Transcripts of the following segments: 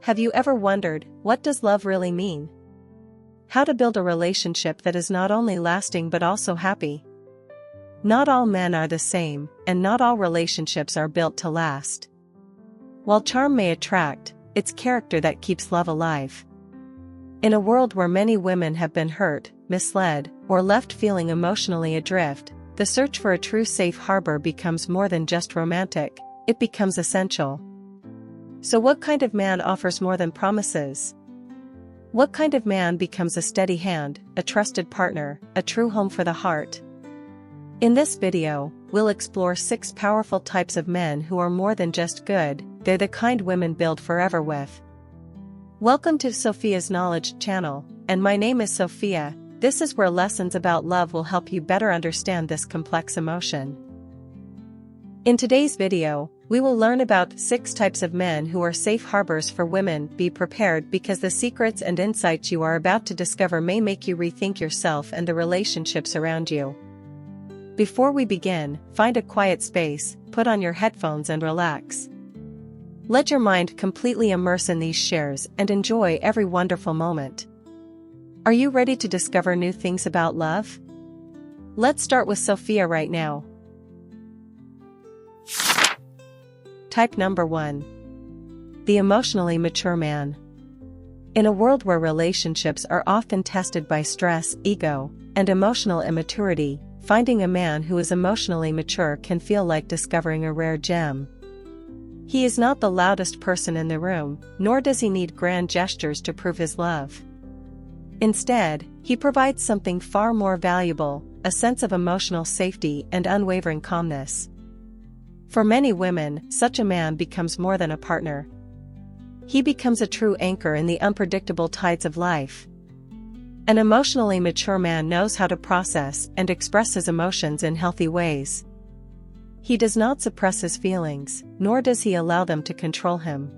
Have you ever wondered, what does love really mean? How to build a relationship that is not only lasting but also happy? Not all men are the same, and not all relationships are built to last. While charm may attract, it's character that keeps love alive. In a world where many women have been hurt, misled, or left feeling emotionally adrift, the search for a true safe harbor becomes more than just romantic, it becomes essential. So what kind of man offers more than promises? What kind of man becomes a steady hand, a trusted partner, a true home for the heart? In this video, we'll explore 6 powerful types of men who are more than just good, they're the kind women build forever with. Welcome to Sophia's Knowledge channel, and my name is Sophia. This is where lessons about love will help you better understand this complex emotion. In today's video, we will learn about 6 types of men who are safe harbors for women. Be prepared because the secrets and insights you are about to discover may make you rethink yourself and the relationships around you. Before we begin, find a quiet space, put on your headphones and relax. Let your mind completely immerse in these shares and enjoy every wonderful moment. Are you ready to discover new things about love? Let's start with Sophia right now. Type number 1. The emotionally mature man. In a world where relationships are often tested by stress, ego, and emotional immaturity, finding a man who is emotionally mature can feel like discovering a rare gem. He is not the loudest person in the room, nor does he need grand gestures to prove his love. Instead, he provides something far more valuable, a sense of emotional safety and unwavering calmness. For many women, such a man becomes more than a partner. He becomes a true anchor in the unpredictable tides of life. An emotionally mature man knows how to process and express his emotions in healthy ways. He does not suppress his feelings, nor does he allow them to control him.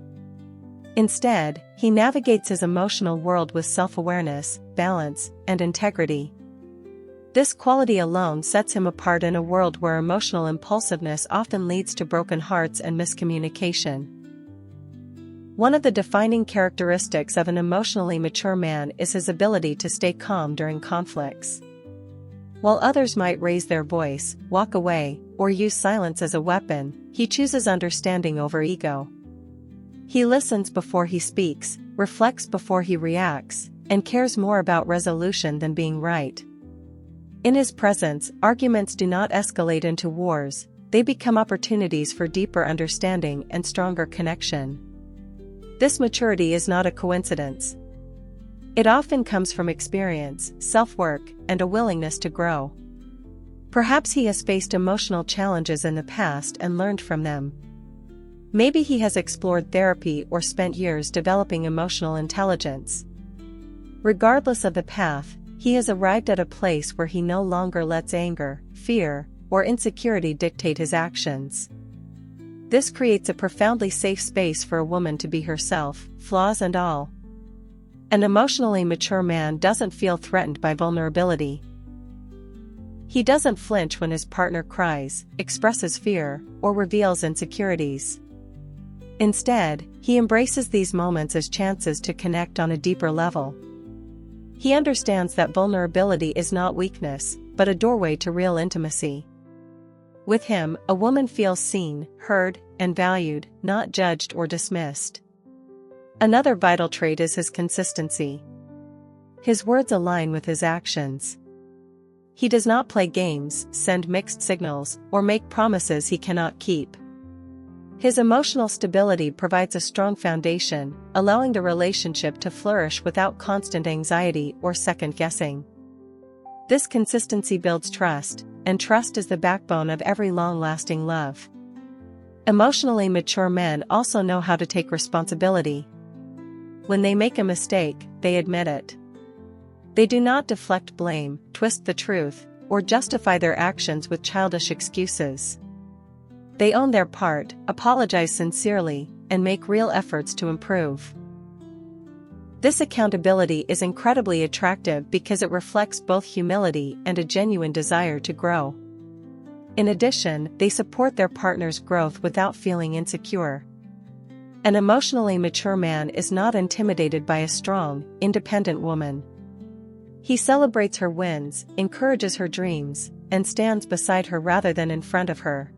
Instead, he navigates his emotional world with self-awareness, balance, and integrity. This quality alone sets him apart in a world where emotional impulsiveness often leads to broken hearts and miscommunication. One of the defining characteristics of an emotionally mature man is his ability to stay calm during conflicts. While others might raise their voice, walk away, or use silence as a weapon, he chooses understanding over ego. He listens before he speaks, reflects before he reacts, and cares more about resolution than being right. In his presence, arguments do not escalate into wars, they become opportunities for deeper understanding and stronger connection. This maturity is not a coincidence. It often comes from experience, self-work, and a willingness to grow. Perhaps he has faced emotional challenges in the past and learned from them. Maybe he has explored therapy or spent years developing emotional intelligence. Regardless of the path, he has arrived at a place where he no longer lets anger, fear, or insecurity dictate his actions. This creates a profoundly safe space for a woman to be herself, flaws and all. An emotionally mature man doesn't feel threatened by vulnerability. He doesn't flinch when his partner cries, expresses fear, or reveals insecurities. Instead, he embraces these moments as chances to connect on a deeper level. He understands that vulnerability is not weakness, but a doorway to real intimacy. With him, a woman feels seen, heard, and valued, not judged or dismissed. Another vital trait is his consistency. His words align with his actions. He does not play games, send mixed signals, or make promises he cannot keep. His emotional stability provides a strong foundation, allowing the relationship to flourish without constant anxiety or second-guessing. This consistency builds trust, and trust is the backbone of every long-lasting love. Emotionally mature men also know how to take responsibility. When they make a mistake, they admit it. They do not deflect blame, twist the truth, or justify their actions with childish excuses. They own their part, apologize sincerely, and make real efforts to improve. This accountability is incredibly attractive because it reflects both humility and a genuine desire to grow. In addition, they support their partner's growth without feeling insecure. An emotionally mature man is not intimidated by a strong, independent woman. He celebrates her wins, encourages her dreams, and stands beside her rather than in front of her.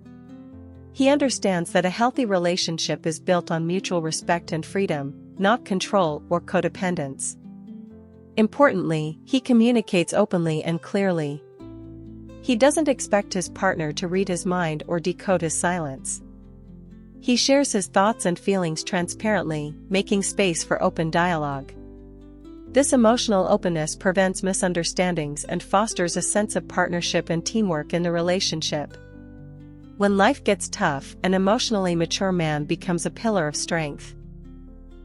He understands that a healthy relationship is built on mutual respect and freedom, not control or codependence. Importantly, he communicates openly and clearly. He doesn't expect his partner to read his mind or decode his silence. He shares his thoughts and feelings transparently, making space for open dialogue. This emotional openness prevents misunderstandings and fosters a sense of partnership and teamwork in the relationship. When life gets tough, an emotionally mature man becomes a pillar of strength.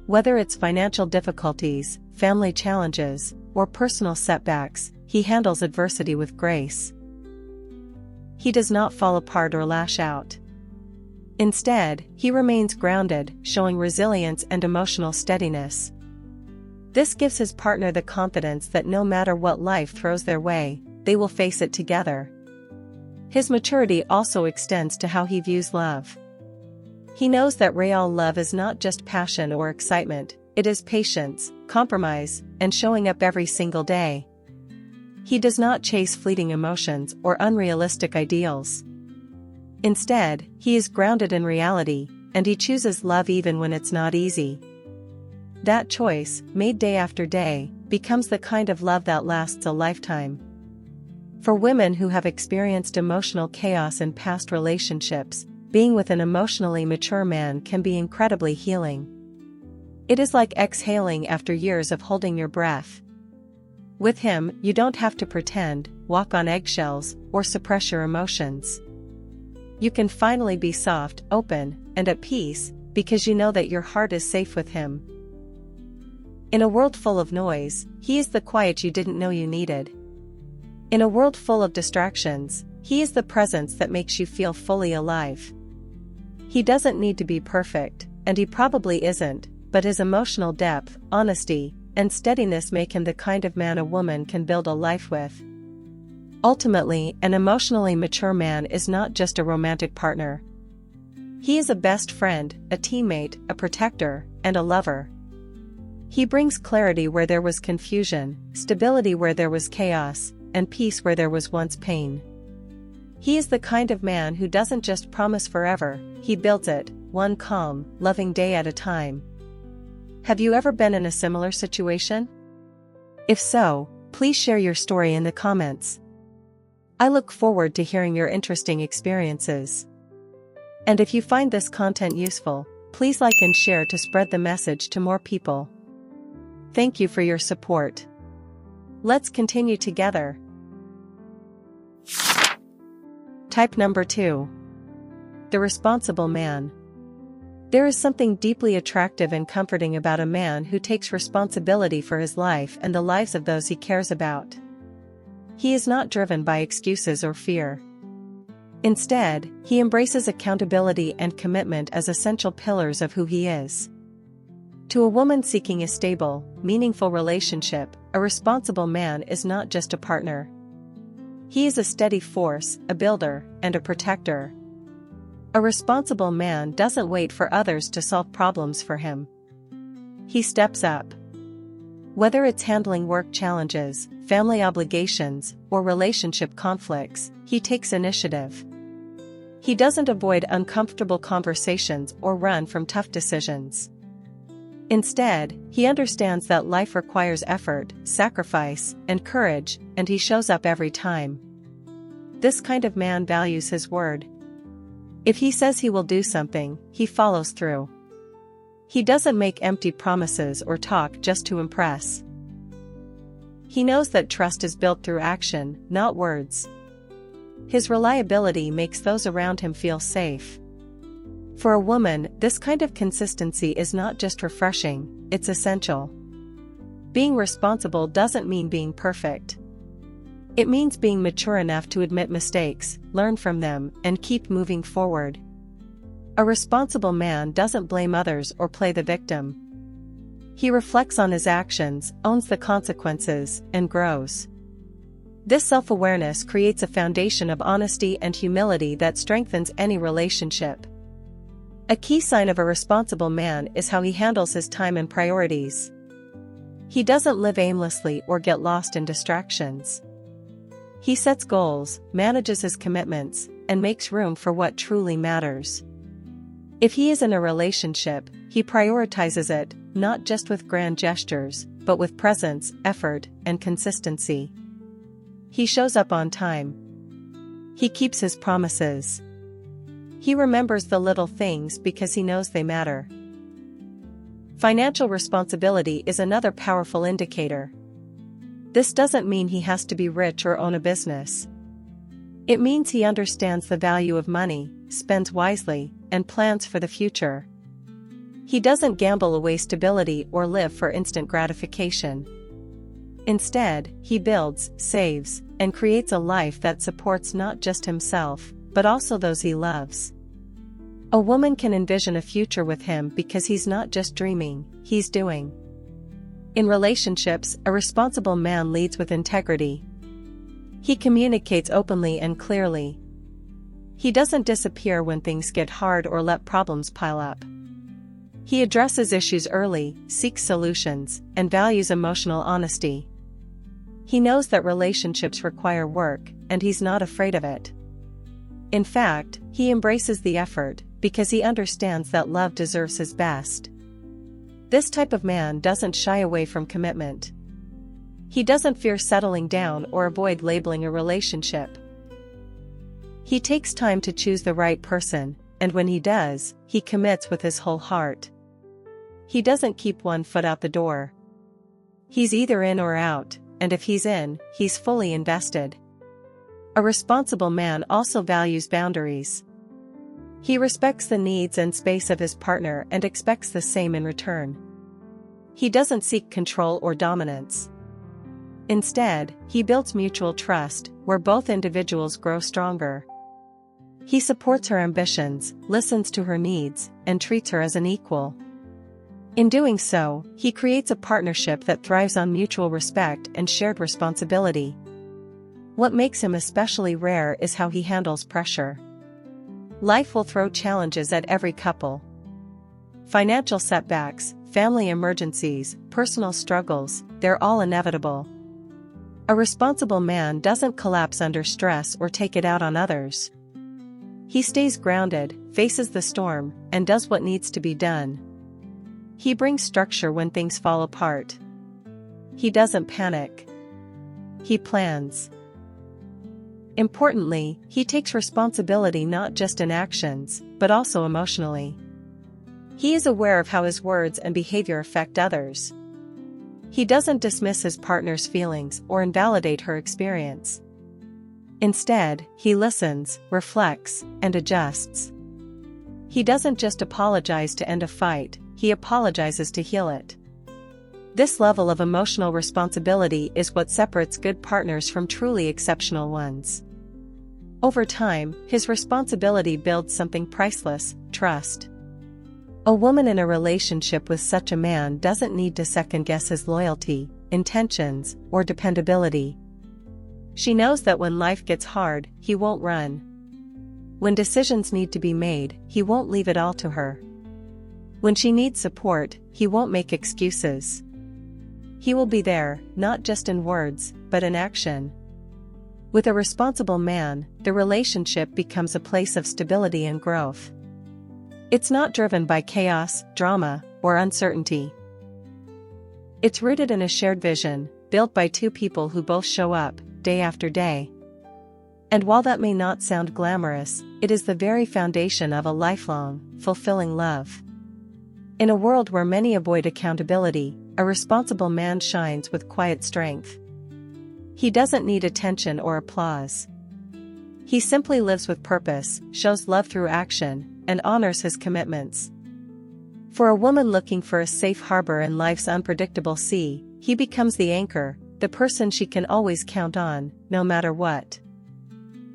Whether it's financial difficulties, family challenges, or personal setbacks, he handles adversity with grace. He does not fall apart or lash out. Instead, he remains grounded, showing resilience and emotional steadiness. This gives his partner the confidence that no matter what life throws their way, they will face it together. His maturity also extends to how he views love. He knows that real love is not just passion or excitement, it is patience, compromise, and showing up every single day. He does not chase fleeting emotions or unrealistic ideals. Instead, he is grounded in reality, and he chooses love even when it's not easy. That choice, made day after day, becomes the kind of love that lasts a lifetime. For women who have experienced emotional chaos in past relationships, being with an emotionally mature man can be incredibly healing. It is like exhaling after years of holding your breath. With him, you don't have to pretend, walk on eggshells, or suppress your emotions. You can finally be soft, open, and at peace, because you know that your heart is safe with him. In a world full of noise, he is the quiet you didn't know you needed. In a world full of distractions, he is the presence that makes you feel fully alive. He doesn't need to be perfect, and he probably isn't, but his emotional depth, honesty, and steadiness make him the kind of man a woman can build a life with. Ultimately, an emotionally mature man is not just a romantic partner. He is a best friend, a teammate, a protector, and a lover. He brings clarity where there was confusion, stability where there was chaos, and peace where there was once pain. He is the kind of man who doesn't just promise forever, he builds it, one calm, loving day at a time. Have you ever been in a similar situation? If so, please share your story in the comments. I look forward to hearing your interesting experiences. And if you find this content useful, please like and share to spread the message to more people. Thank you for your support. Let's continue together. Type number 2. The responsible man. There is something deeply attractive and comforting about a man who takes responsibility for his life and the lives of those he cares about. He is not driven by excuses or fear. Instead, he embraces accountability and commitment as essential pillars of who he is. To a woman seeking a stable, meaningful relationship, a responsible man is not just a partner. He is a steady force, a builder, and a protector. A responsible man doesn't wait for others to solve problems for him. He steps up. Whether it's handling work challenges, family obligations, or relationship conflicts, he takes initiative. He doesn't avoid uncomfortable conversations or run from tough decisions. Instead, he understands that life requires effort, sacrifice, and courage, and he shows up every time. This kind of man values his word. If he says he will do something, he follows through. He doesn't make empty promises or talk just to impress. He knows that trust is built through action, not words. His reliability makes those around him feel safe. For a woman, this kind of consistency is not just refreshing, it's essential. Being responsible doesn't mean being perfect. It means being mature enough to admit mistakes, learn from them, and keep moving forward. A responsible man doesn't blame others or play the victim. He reflects on his actions, owns the consequences, and grows. This self-awareness creates a foundation of honesty and humility that strengthens any relationship. A key sign of a responsible man is how he handles his time and priorities. He doesn't live aimlessly or get lost in distractions. He sets goals, manages his commitments, and makes room for what truly matters. If he is in a relationship, he prioritizes it, not just with grand gestures, but with presence, effort, and consistency. He shows up on time. He keeps his promises. He remembers the little things because he knows they matter. Financial responsibility is another powerful indicator. This doesn't mean he has to be rich or own a business. It means he understands the value of money, spends wisely, and plans for the future. He doesn't gamble away stability or live for instant gratification. Instead, he builds, saves, and creates a life that supports not just himself, but also those he loves. A woman can envision a future with him because he's not just dreaming, he's doing. In relationships, a responsible man leads with integrity. He communicates openly and clearly. He doesn't disappear when things get hard or let problems pile up. He addresses issues early, seeks solutions, and values emotional honesty. He knows that relationships require work, and he's not afraid of it. In fact, he embraces the effort, because he understands that love deserves his best. This type of man doesn't shy away from commitment. He doesn't fear settling down or avoid labeling a relationship. He takes time to choose the right person, and when he does, he commits with his whole heart. He doesn't keep one foot out the door. He's either in or out, and if he's in, he's fully invested. A responsible man also values boundaries. He respects the needs and space of his partner and expects the same in return. He doesn't seek control or dominance. Instead, he builds mutual trust, where both individuals grow stronger. He supports her ambitions, listens to her needs, and treats her as an equal. In doing so, he creates a partnership that thrives on mutual respect and shared responsibility. What makes him especially rare is how he handles pressure. Life will throw challenges at every couple. Financial setbacks, family emergencies, personal struggles, they're all inevitable. A responsible man doesn't collapse under stress or take it out on others. He stays grounded, faces the storm, and does what needs to be done. He brings structure when things fall apart. He doesn't panic. He plans. Importantly, he takes responsibility not just in actions, but also emotionally. He is aware of how his words and behavior affect others. He doesn't dismiss his partner's feelings or invalidate her experience. Instead, he listens, reflects, and adjusts. He doesn't just apologize to end a fight, he apologizes to heal it. This level of emotional responsibility is what separates good partners from truly exceptional ones. Over time, his responsibility builds something priceless: trust. A woman in a relationship with such a man doesn't need to second-guess his loyalty, intentions, or dependability. She knows that when life gets hard, he won't run. When decisions need to be made, he won't leave it all to her. When she needs support, he won't make excuses. He will be there, not just in words, but in action. With a responsible man, the relationship becomes a place of stability and growth. It's not driven by chaos, drama, or uncertainty. It's rooted in a shared vision, built by two people who both show up, day after day. And while that may not sound glamorous, it is the very foundation of a lifelong, fulfilling love. In a world where many avoid accountability, a responsible man shines with quiet strength. He doesn't need attention or applause. He simply lives with purpose, shows love through action, and honors his commitments. For a woman looking for a safe harbor in life's unpredictable sea, he becomes the anchor, the person she can always count on, no matter what.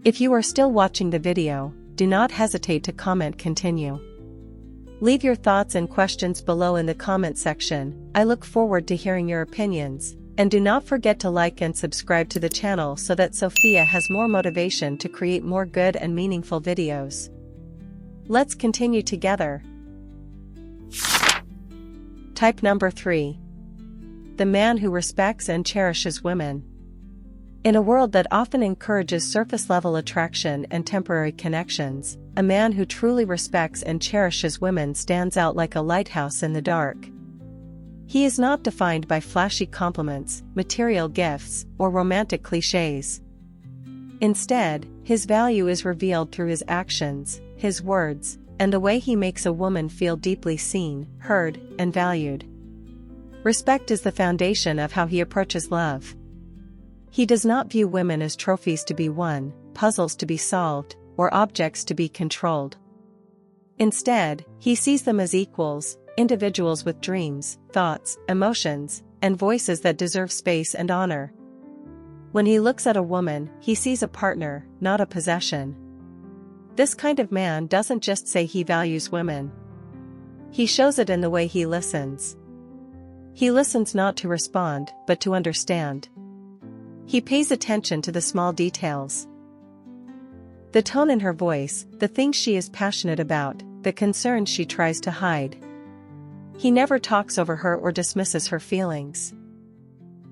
If you are still watching the video, do not hesitate to comment continue. Leave your thoughts and questions below in the comment section. I look forward to hearing your opinions, and do not forget to like and subscribe to the channel so that Sophia has more motivation to create more good and meaningful videos. Let's continue together. Type number 3. The man who respects and cherishes women. In a world that often encourages surface-level attraction and temporary connections, a man who truly respects and cherishes women stands out like a lighthouse in the dark. He is not defined by flashy compliments, material gifts, or romantic clichés. Instead, his value is revealed through his actions, his words, and the way he makes a woman feel deeply seen, heard, and valued. Respect is the foundation of how he approaches love. He does not view women as trophies to be won, puzzles to be solved, or objects to be controlled. Instead, he sees them as equals, individuals with dreams, thoughts, emotions, and voices that deserve space and honor. When he looks at a woman, he sees a partner, not a possession. This kind of man doesn't just say he values women. He shows it in the way he listens. He listens not to respond, but to understand. He pays attention to the small details. The tone in her voice, the things she is passionate about, the concerns she tries to hide. He never talks over her or dismisses her feelings.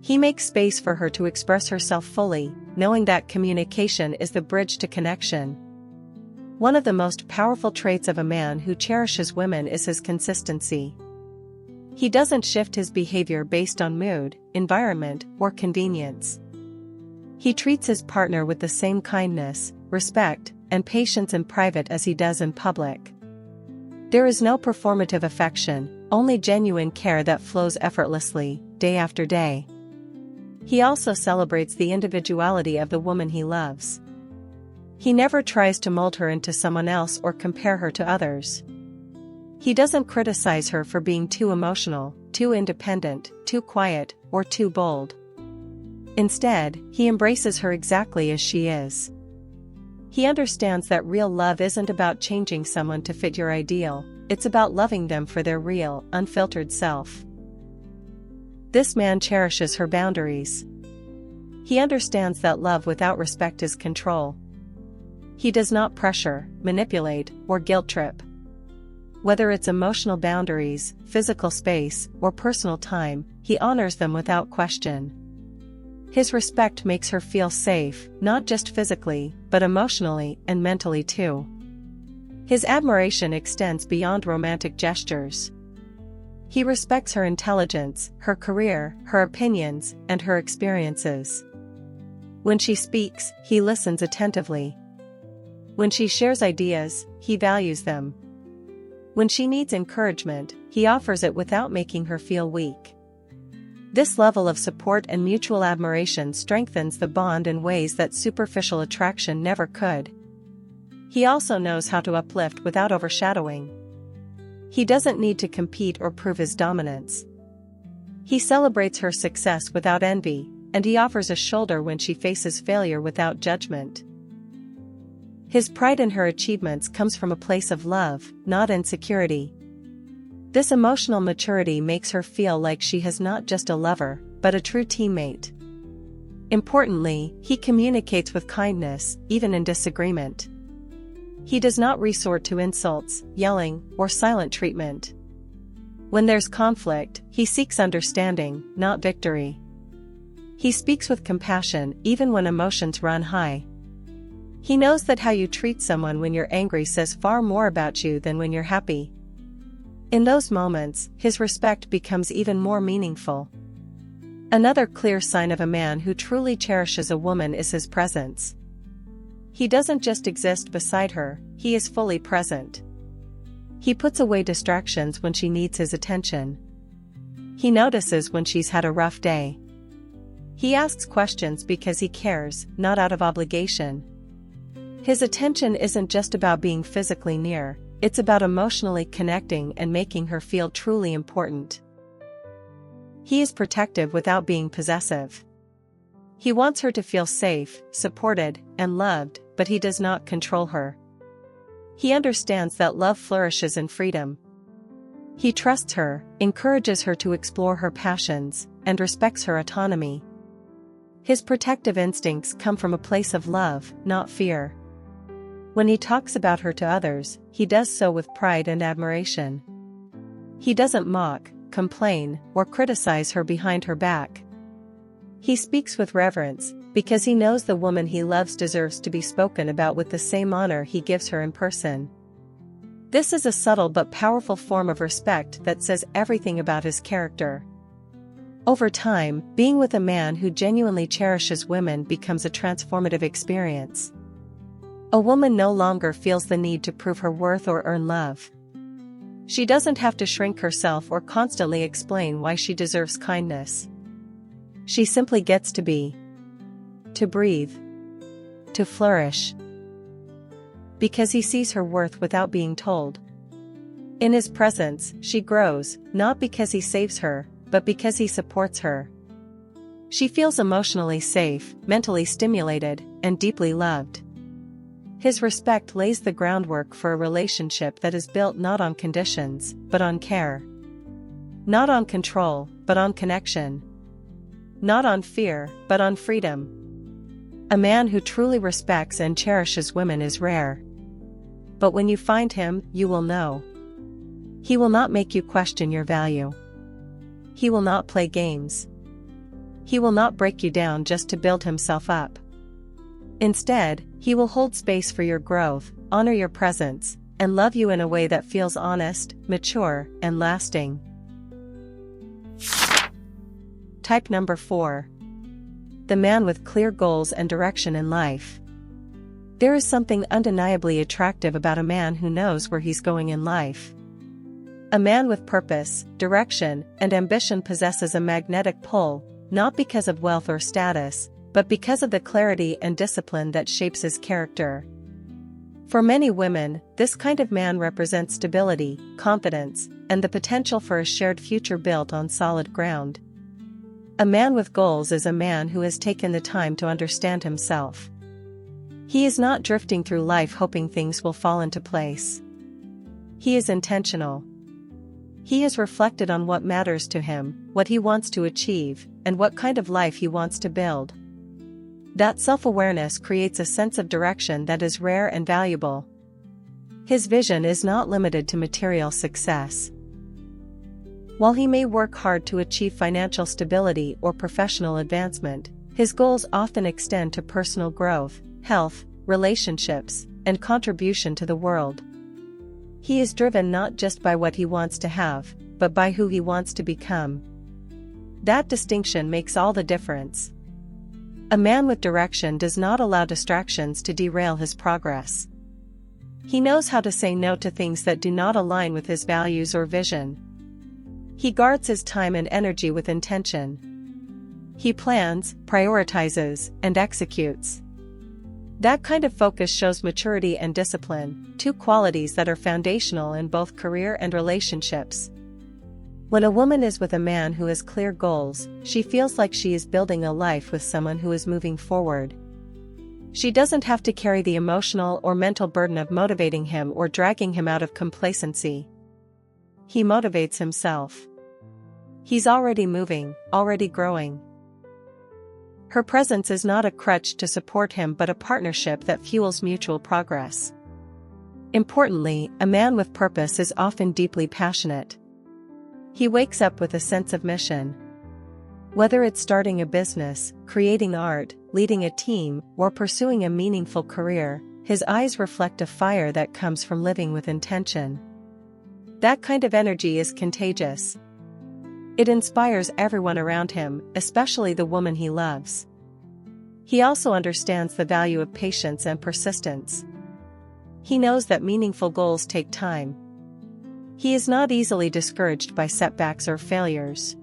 He makes space for her to express herself fully, knowing that communication is the bridge to connection. One of the most powerful traits of a man who cherishes women is his consistency. He doesn't shift his behavior based on mood, environment, or convenience. He treats his partner with the same kindness, respect, and patience in private as he does in public. There is no performative affection, only genuine care that flows effortlessly, day after day. He also celebrates the individuality of the woman he loves. He never tries to mold her into someone else or compare her to others. He doesn't criticize her for being too emotional, too independent, too quiet, or too bold. Instead, he embraces her exactly as she is. He understands that real love isn't about changing someone to fit your ideal, it's about loving them for their real, unfiltered self. This man cherishes her boundaries. He understands that love without respect is control. He does not pressure, manipulate, or guilt trip. Whether it's emotional boundaries, physical space, or personal time, he honors them without question. His respect makes her feel safe, not just physically, but emotionally and mentally too. His admiration extends beyond romantic gestures. He respects her intelligence, her career, her opinions, and her experiences. When she speaks, he listens attentively. When she shares ideas, he values them. When she needs encouragement, he offers it without making her feel weak. This level of support and mutual admiration strengthens the bond in ways that superficial attraction never could. He also knows how to uplift without overshadowing. He doesn't need to compete or prove his dominance. He celebrates her success without envy, and he offers a shoulder when she faces failure without judgment. His pride in her achievements comes from a place of love, not insecurity. This emotional maturity makes her feel like she has not just a lover, but a true teammate. Importantly, he communicates with kindness, even in disagreement. He does not resort to insults, yelling, or silent treatment. When there's conflict, he seeks understanding, not victory. He speaks with compassion, even when emotions run high. He knows that how you treat someone when you're angry says far more about you than when you're happy. In those moments, his respect becomes even more meaningful. Another clear sign of a man who truly cherishes a woman is his presence. He doesn't just exist beside her, he is fully present. He puts away distractions when she needs his attention. He notices when she's had a rough day. He asks questions because he cares, not out of obligation. His attention isn't just about being physically near, it's about emotionally connecting and making her feel truly important. He is protective without being possessive. He wants her to feel safe, supported, and loved, but he does not control her. He understands that love flourishes in freedom. He trusts her, encourages her to explore her passions, and respects her autonomy. His protective instincts come from a place of love, not fear. When he talks about her to others, he does so with pride and admiration. He doesn't mock, complain, or criticize her behind her back. He speaks with reverence, because he knows the woman he loves deserves to be spoken about with the same honor he gives her in person. This is a subtle but powerful form of respect that says everything about his character. Over time, being with a man who genuinely cherishes women becomes a transformative experience. A woman no longer feels the need to prove her worth or earn love. She doesn't have to shrink herself or constantly explain why she deserves kindness. She simply gets to be, to breathe, to flourish. Because he sees her worth without being told. In his presence, she grows, not because he saves her, but because he supports her. She feels emotionally safe, mentally stimulated, and deeply loved. His respect lays the groundwork for a relationship that is built not on conditions, but on care. Not on control, but on connection. Not on fear, but on freedom. A man who truly respects and cherishes women is rare. But when you find him, you will know. He will not make you question your value. He will not play games. He will not break you down just to build himself up. Instead, he will hold space for your growth, honor your presence, and love you in a way that feels honest, mature, and lasting. Type number 4. The man with clear goals and direction in life. There is something undeniably attractive about a man who knows where he's going in life. A man with purpose, direction, and ambition possesses a magnetic pull, not because of wealth or status, but because of the clarity and discipline that shapes his character. For many women, this kind of man represents stability, confidence, and the potential for a shared future built on solid ground. A man with goals is a man who has taken the time to understand himself. He is not drifting through life hoping things will fall into place. He is intentional. He has reflected on what matters to him, what he wants to achieve, and what kind of life he wants to build. That self-awareness creates a sense of direction that is rare and valuable. His vision is not limited to material success. While he may work hard to achieve financial stability or professional advancement, his goals often extend to personal growth, health, relationships, and contribution to the world. He is driven not just by what he wants to have, but by who he wants to become. That distinction makes all the difference. A man with direction does not allow distractions to derail his progress. He knows how to say no to things that do not align with his values or vision. He guards his time and energy with intention. He plans, prioritizes, and executes. That kind of focus shows maturity and discipline, two qualities that are foundational in both career and relationships. When a woman is with a man who has clear goals, she feels like she is building a life with someone who is moving forward. She doesn't have to carry the emotional or mental burden of motivating him or dragging him out of complacency. He motivates himself. He's already moving, already growing. Her presence is not a crutch to support him but a partnership that fuels mutual progress. Importantly, a man with purpose is often deeply passionate. He wakes up with a sense of mission. Whether it's starting a business, creating art, leading a team, or pursuing a meaningful career, his eyes reflect a fire that comes from living with intention. That kind of energy is contagious. It inspires everyone around him, especially the woman he loves. He also understands the value of patience and persistence. He knows that meaningful goals take time. He is not easily discouraged by setbacks or failures.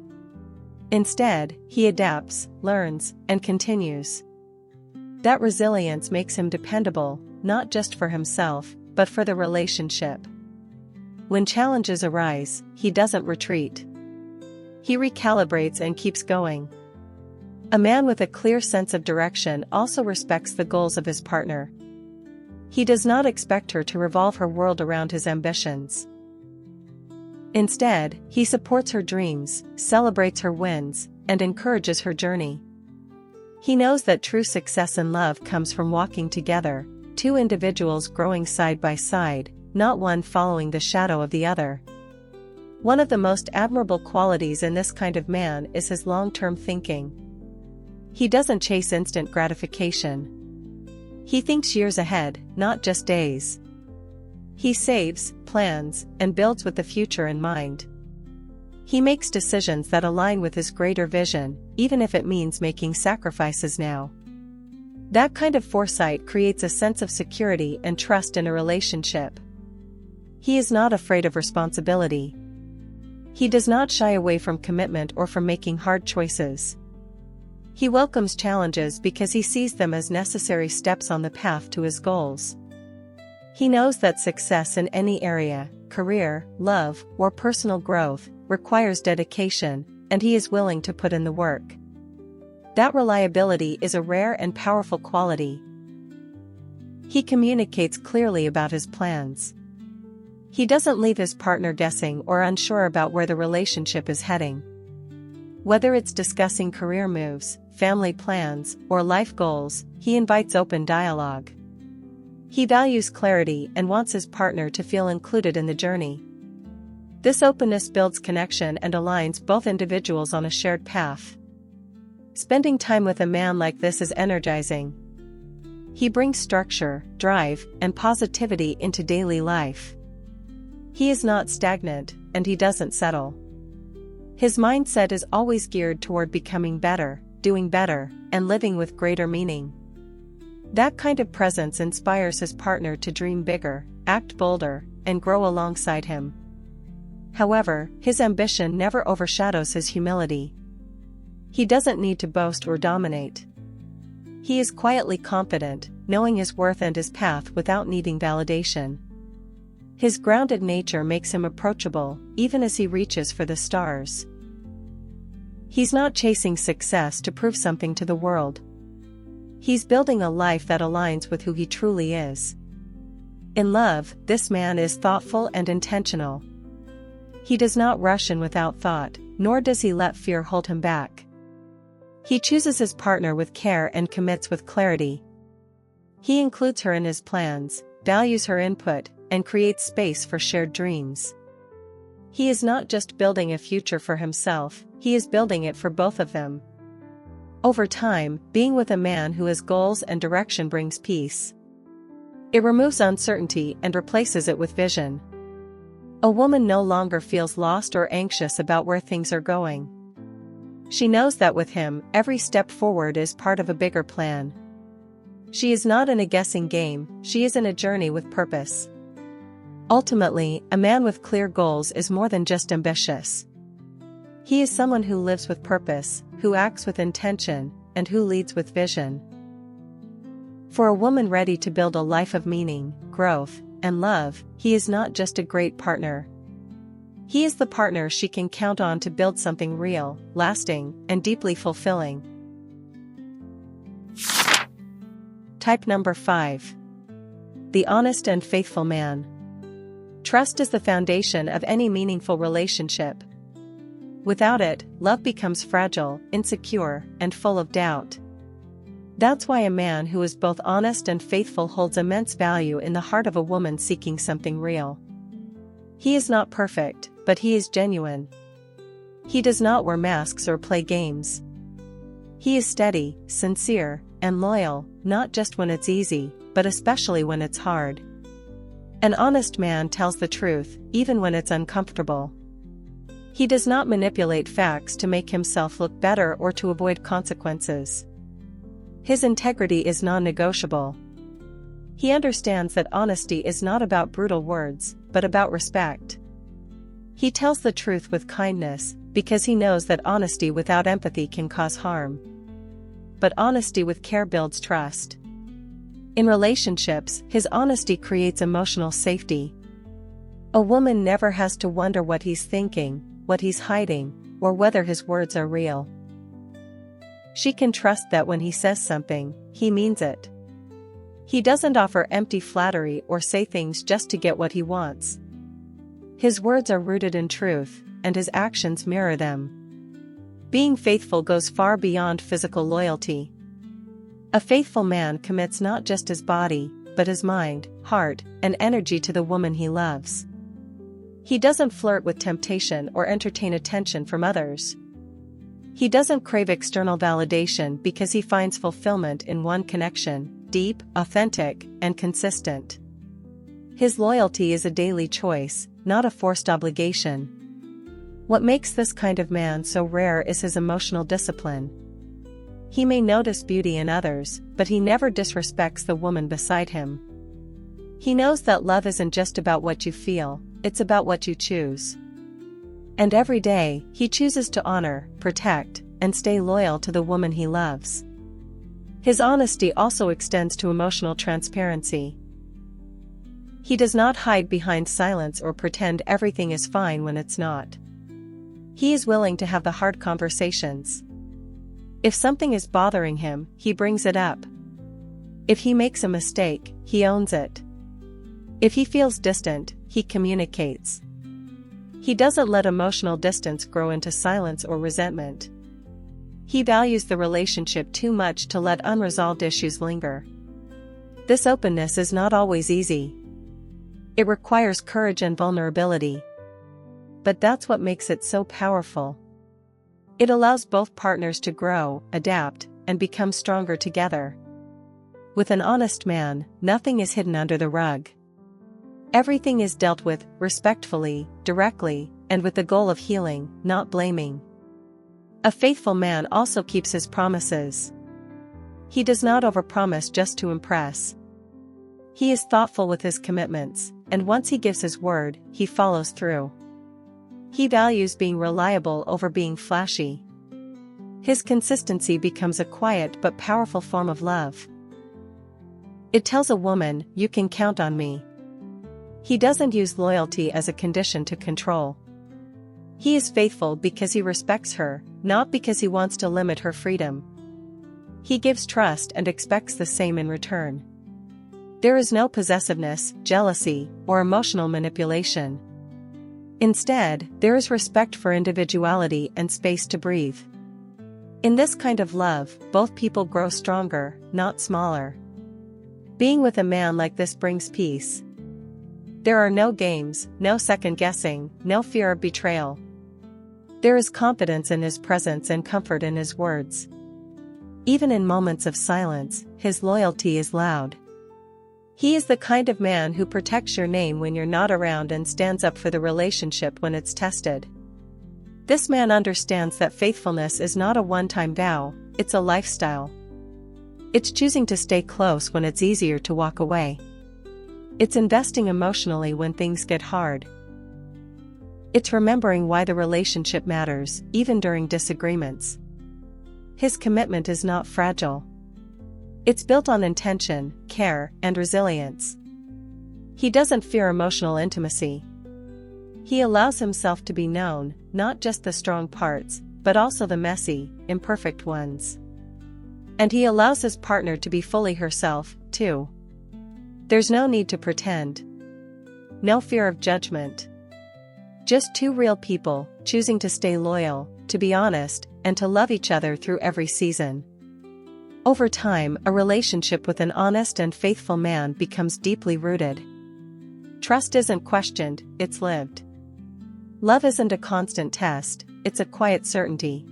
Instead, he adapts, learns, and continues. That resilience makes him dependable, not just for himself, but for the relationship. When challenges arise, he doesn't retreat. He recalibrates and keeps going. A man with a clear sense of direction also respects the goals of his partner. He does not expect her to revolve her world around his ambitions. Instead, he supports her dreams, celebrates her wins, and encourages her journey. He knows that true success in love comes from walking together, two individuals growing side by side, not one following the shadow of the other. One of the most admirable qualities in this kind of man is his long-term thinking. He doesn't chase instant gratification. He thinks years ahead, not just days. He saves, plans, and builds with the future in mind. He makes decisions that align with his greater vision, even if it means making sacrifices now. That kind of foresight creates a sense of security and trust in a relationship. He is not afraid of responsibility. He does not shy away from commitment or from making hard choices. He welcomes challenges because he sees them as necessary steps on the path to his goals. He knows that success in any area, career, love, or personal growth, requires dedication, and he is willing to put in the work. That reliability is a rare and powerful quality. He communicates clearly about his plans. He doesn't leave his partner guessing or unsure about where the relationship is heading. Whether it's discussing career moves, family plans, or life goals, he invites open dialogue. He values clarity and wants his partner to feel included in the journey. This openness builds connection and aligns both individuals on a shared path. Spending time with a man like this is energizing. He brings structure, drive, and positivity into daily life. He is not stagnant, and he doesn't settle. His mindset is always geared toward becoming better, doing better, and living with greater meaning. That kind of presence inspires his partner to dream bigger, act bolder, and grow alongside him. However, his ambition never overshadows his humility. He doesn't need to boast or dominate. He is quietly confident, knowing his worth and his path without needing validation. His grounded nature makes him approachable, even as he reaches for the stars. He's not chasing success to prove something to the world. He's building a life that aligns with who he truly is. In love, this man is thoughtful and intentional. He does not rush in without thought, nor does he let fear hold him back. He chooses his partner with care and commits with clarity. He includes her in his plans, values her input, and creates space for shared dreams. He is not just building a future for himself, he is building it for both of them. Over time, being with a man who has goals and direction brings peace. It removes uncertainty and replaces it with vision. A woman no longer feels lost or anxious about where things are going. She knows that with him, every step forward is part of a bigger plan. She is not in a guessing game, she is in a journey with purpose. Ultimately, a man with clear goals is more than just ambitious. He is someone who lives with purpose, who acts with intention, and who leads with vision. For a woman ready to build a life of meaning, growth, and love, he is not just a great partner. He is the partner she can count on to build something real, lasting, and deeply fulfilling. Type number 5. The honest and faithful man. Trust is the foundation of any meaningful relationship. Without it, love becomes fragile, insecure, and full of doubt. That's why a man who is both honest and faithful holds immense value in the heart of a woman seeking something real. He is not perfect, but he is genuine. He does not wear masks or play games. He is steady, sincere, and loyal, not just when it's easy, but especially when it's hard. An honest man tells the truth, even when it's uncomfortable. He does not manipulate facts to make himself look better or to avoid consequences. His integrity is non-negotiable. He understands that honesty is not about brutal words, but about respect. He tells the truth with kindness, because he knows that honesty without empathy can cause harm. But honesty with care builds trust. In relationships, his honesty creates emotional safety. A woman never has to wonder what he's thinking, what he's hiding, or whether his words are real. She can trust that when he says something, he means it. He doesn't offer empty flattery or say things just to get what he wants. His words are rooted in truth, and his actions mirror them. Being faithful goes far beyond physical loyalty. A faithful man commits not just his body, but his mind, heart, and energy to the woman he loves. He doesn't flirt with temptation or entertain attention from others. He doesn't crave external validation because he finds fulfillment in one connection, deep, authentic, and consistent. His loyalty is a daily choice, not a forced obligation. What makes this kind of man so rare is his emotional discipline. He may notice beauty in others, but he never disrespects the woman beside him. He knows that love isn't just about what you feel, it's about what you choose. And every day, he chooses to honor, protect, and stay loyal to the woman he loves. His honesty also extends to emotional transparency. He does not hide behind silence or pretend everything is fine when it's not. He is willing to have the hard conversations. If something is bothering him, he brings it up. If he makes a mistake, he owns it. If he feels distant, he communicates. He doesn't let emotional distance grow into silence or resentment. He values the relationship too much to let unresolved issues linger. This openness is not always easy. It requires courage and vulnerability. But that's what makes it so powerful. It allows both partners to grow, adapt, and become stronger together. With an honest man, nothing is hidden under the rug. Everything is dealt with respectfully, directly, and with the goal of healing, not blaming. A faithful man also keeps his promises. He does not overpromise just to impress. He is thoughtful with his commitments, and once he gives his word, he follows through. He values being reliable over being flashy. His consistency becomes a quiet but powerful form of love. It tells a woman, "You can count on me." He doesn't use loyalty as a condition to control. He is faithful because he respects her, not because he wants to limit her freedom. He gives trust and expects the same in return. There is no possessiveness, jealousy, or emotional manipulation. Instead, there is respect for individuality and space to breathe. In this kind of love, both people grow stronger, not smaller. Being with a man like this brings peace. There are no games, no second guessing, no fear of betrayal. There is confidence in his presence and comfort in his words. Even in moments of silence, his loyalty is loud. He is the kind of man who protects your name when you're not around and stands up for the relationship when it's tested. This man understands that faithfulness is not a one-time vow, it's a lifestyle. It's choosing to stay close when it's easier to walk away. It's investing emotionally when things get hard. It's remembering why the relationship matters, even during disagreements. His commitment is not fragile. It's built on intention, care, and resilience. He doesn't fear emotional intimacy. He allows himself to be known, not just the strong parts, but also the messy, imperfect ones. And he allows his partner to be fully herself, too. There's no need to pretend. No fear of judgment. Just two real people, choosing to stay loyal, to be honest, and to love each other through every season. Over time, a relationship with an honest and faithful man becomes deeply rooted. Trust isn't questioned, it's lived. Love isn't a constant test, it's a quiet certainty.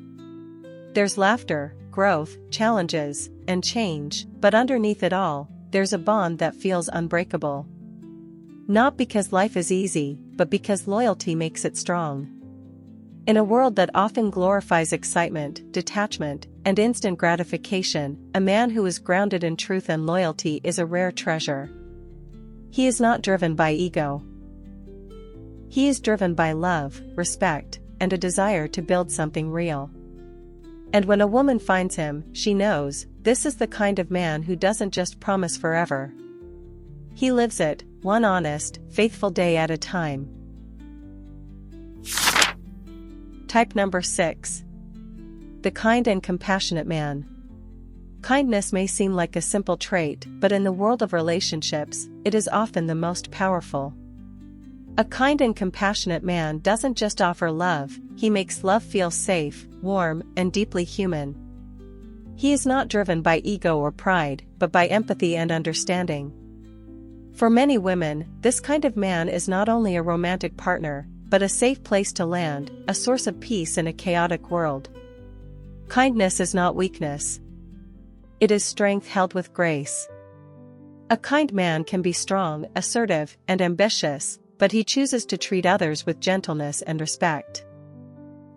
There's laughter, growth, challenges, and change, but underneath it all, there's a bond that feels unbreakable. Not because life is easy, but because loyalty makes it strong. In a world that often glorifies excitement, detachment, and instant gratification, a man who is grounded in truth and loyalty is a rare treasure. He is not driven by ego. He is driven by love, respect, and a desire to build something real. And when a woman finds him, she knows, this is the kind of man who doesn't just promise forever. He lives it, one honest, faithful day at a time. Type number 6. The kind and compassionate man. Kindness may seem like a simple trait, but in the world of relationships, it is often the most powerful. A kind and compassionate man doesn't just offer love, he makes love feel safe, warm, and deeply human. He is not driven by ego or pride, but by empathy and understanding. For many women, this kind of man is not only a romantic partner, but a safe place to land, a source of peace in a chaotic world. Kindness is not weakness. It is strength held with grace. A kind man can be strong, assertive, and ambitious, but he chooses to treat others with gentleness and respect.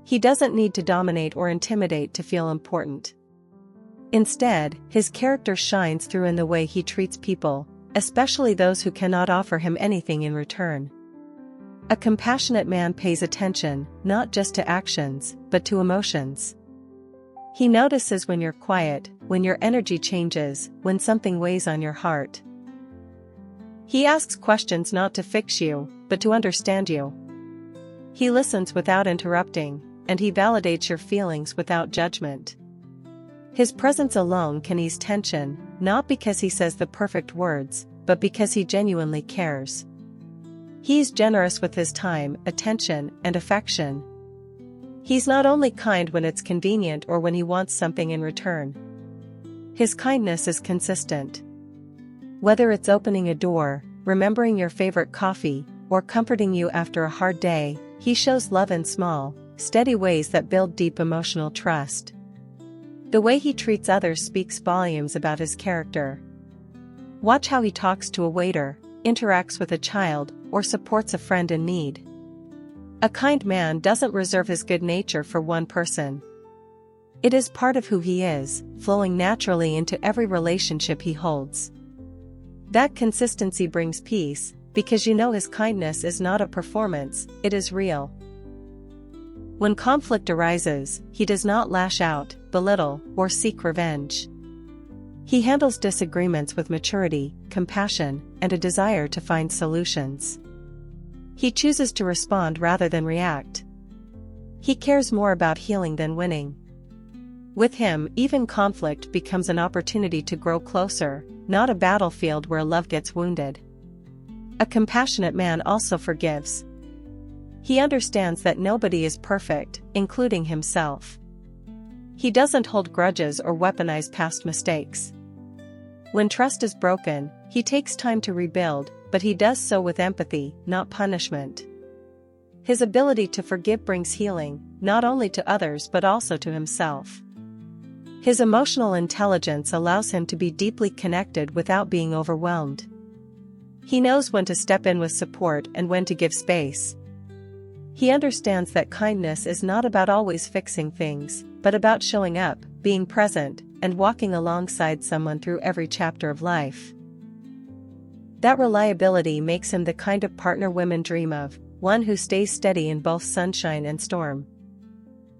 He doesn't need to dominate or intimidate to feel important. Instead, his character shines through in the way he treats people, especially those who cannot offer him anything in return. A compassionate man pays attention, not just to actions, but to emotions. He notices when you're quiet, when your energy changes, when something weighs on your heart. He asks questions not to fix you, but to understand you. He listens without interrupting, and he validates your feelings without judgment. His presence alone can ease tension, not because he says the perfect words, but because he genuinely cares. He's generous with his time, attention, and affection. He's not only kind when it's convenient or when he wants something in return. His kindness is consistent. Whether it's opening a door, remembering your favorite coffee, or comforting you after a hard day, he shows love in small, steady ways that build deep emotional trust. The way he treats others speaks volumes about his character. Watch how he talks to a waiter, interacts with a child, or supports a friend in need. A kind man doesn't reserve his good nature for one person. It is part of who he is, flowing naturally into every relationship he holds. That consistency brings peace, because you know his kindness is not a performance, it is real. When conflict arises, he does not lash out, belittle, or seek revenge. He handles disagreements with maturity, compassion, and a desire to find solutions. He chooses to respond rather than react. He cares more about healing than winning. With him, even conflict becomes an opportunity to grow closer, not a battlefield where love gets wounded. A compassionate man also forgives. He understands that nobody is perfect, including himself. He doesn't hold grudges or weaponize past mistakes. When trust is broken, he takes time to rebuild, but he does so with empathy, not punishment. His ability to forgive brings healing, not only to others but also to himself. His emotional intelligence allows him to be deeply connected without being overwhelmed. He knows when to step in with support and when to give space. He understands that kindness is not about always fixing things, but about showing up, being present, and walking alongside someone through every chapter of life. That reliability makes him the kind of partner women dream of, one who stays steady in both sunshine and storm.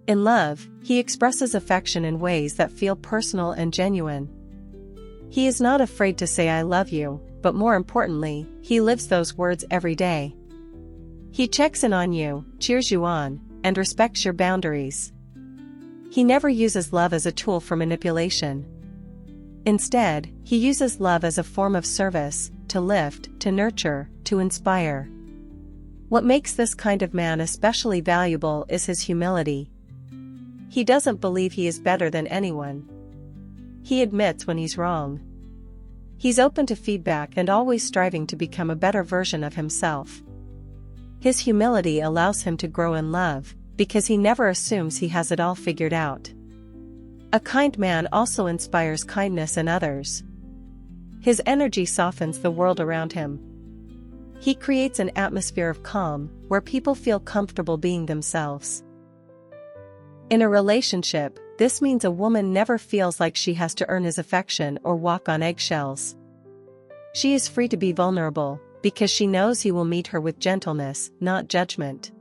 In love, he expresses affection in ways that feel personal and genuine. He is not afraid to say "I love you," but more importantly, he lives those words every day. He checks in on you, cheers you on, and respects your boundaries. He never uses love as a tool for manipulation. Instead, he uses love as a form of service, to lift, to nurture, to inspire. What makes this kind of man especially valuable is his humility. He doesn't believe he is better than anyone. He admits when he's wrong. He's open to feedback and always striving to become a better version of himself. His humility allows him to grow in love, because he never assumes he has it all figured out. A kind man also inspires kindness in others. His energy softens the world around him. He creates an atmosphere of calm, where people feel comfortable being themselves. In a relationship, this means a woman never feels like she has to earn his affection or walk on eggshells. She is free to be vulnerable, because she knows he will meet her with gentleness, not judgment.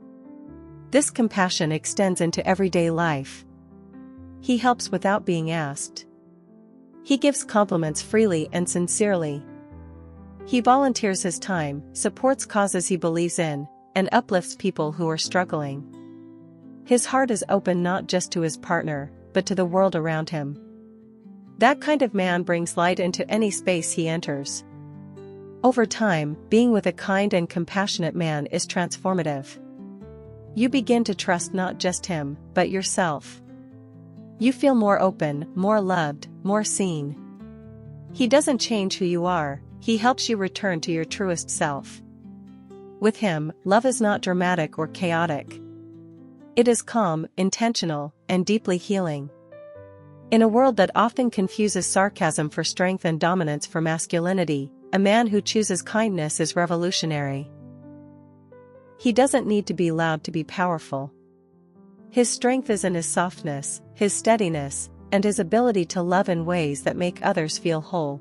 This compassion extends into everyday life. He helps without being asked. He gives compliments freely and sincerely. He volunteers his time, supports causes he believes in, and uplifts people who are struggling. His heart is open not just to his partner, but to the world around him. That kind of man brings light into any space he enters. Over time, being with a kind and compassionate man is transformative. You begin to trust not just him, but yourself. You feel more open, more loved, more seen. He doesn't change who you are, He helps you return to your truest self. With him, love is not dramatic or chaotic. It is calm, intentional, and deeply healing. In a world that often confuses sarcasm for strength and dominance for masculinity, a man who chooses kindness is revolutionary. He doesn't need to be loud to be powerful. His strength is in his softness, his steadiness, and his ability to love in ways that make others feel whole.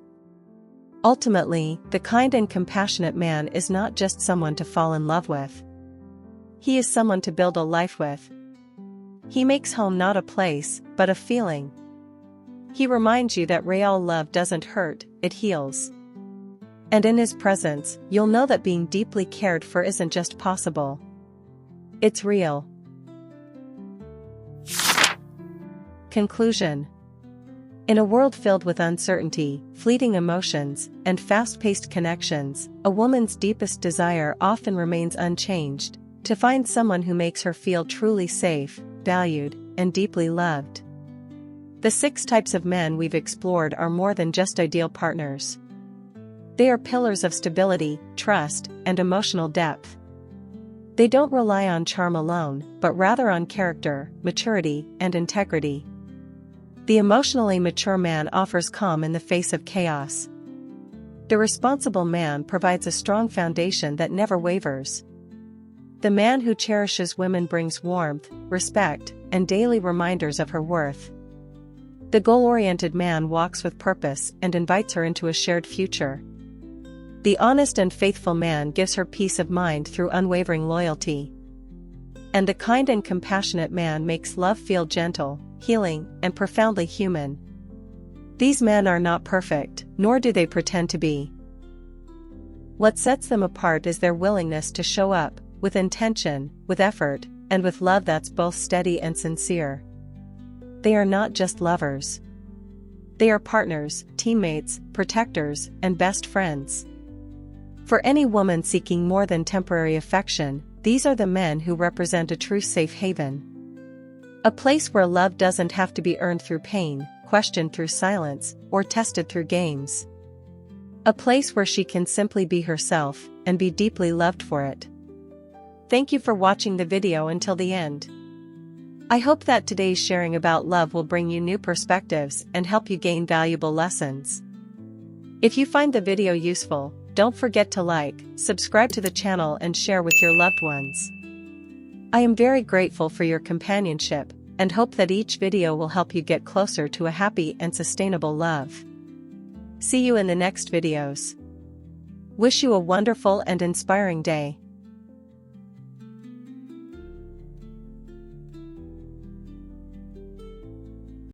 Ultimately, the kind and compassionate man is not just someone to fall in love with. He is someone to build a life with. He makes home not a place, but a feeling. He reminds you that real love doesn't hurt, it heals. And in his presence, you'll know that being deeply cared for isn't just possible. It's real. Conclusion. In a world filled with uncertainty, fleeting emotions, and fast-paced connections, a woman's deepest desire often remains unchanged: to find someone who makes her feel truly safe, valued, and deeply loved. The 6 types of men we've explored are more than just ideal partners. They are pillars of stability, trust, and emotional depth. They don't rely on charm alone, but rather on character, maturity, and integrity. The emotionally mature man offers calm in the face of chaos. The responsible man provides a strong foundation that never wavers. The man who cherishes women brings warmth, respect, and daily reminders of her worth. The goal-oriented man walks with purpose and invites her into a shared future. The honest and faithful man gives her peace of mind through unwavering loyalty. And the kind and compassionate man makes love feel gentle, healing, and profoundly human. These men are not perfect, nor do they pretend to be. What sets them apart is their willingness to show up, with intention, with effort, and with love that's both steady and sincere. They are not just lovers. They are partners, teammates, protectors, and best friends. For any woman seeking more than temporary affection, these are the men who represent a true safe haven. A place where love doesn't have to be earned through pain, questioned through silence, or tested through games. A place where she can simply be herself, and be deeply loved for it. Thank you for watching the video until the end. I hope that today's sharing about love will bring you new perspectives and help you gain valuable lessons. If you find the video useful, don't forget to like, subscribe to the channel and share with your loved ones. I am very grateful for your companionship, and hope that each video will help you get closer to a happy and sustainable love. See you in the next videos. Wish you a wonderful and inspiring day.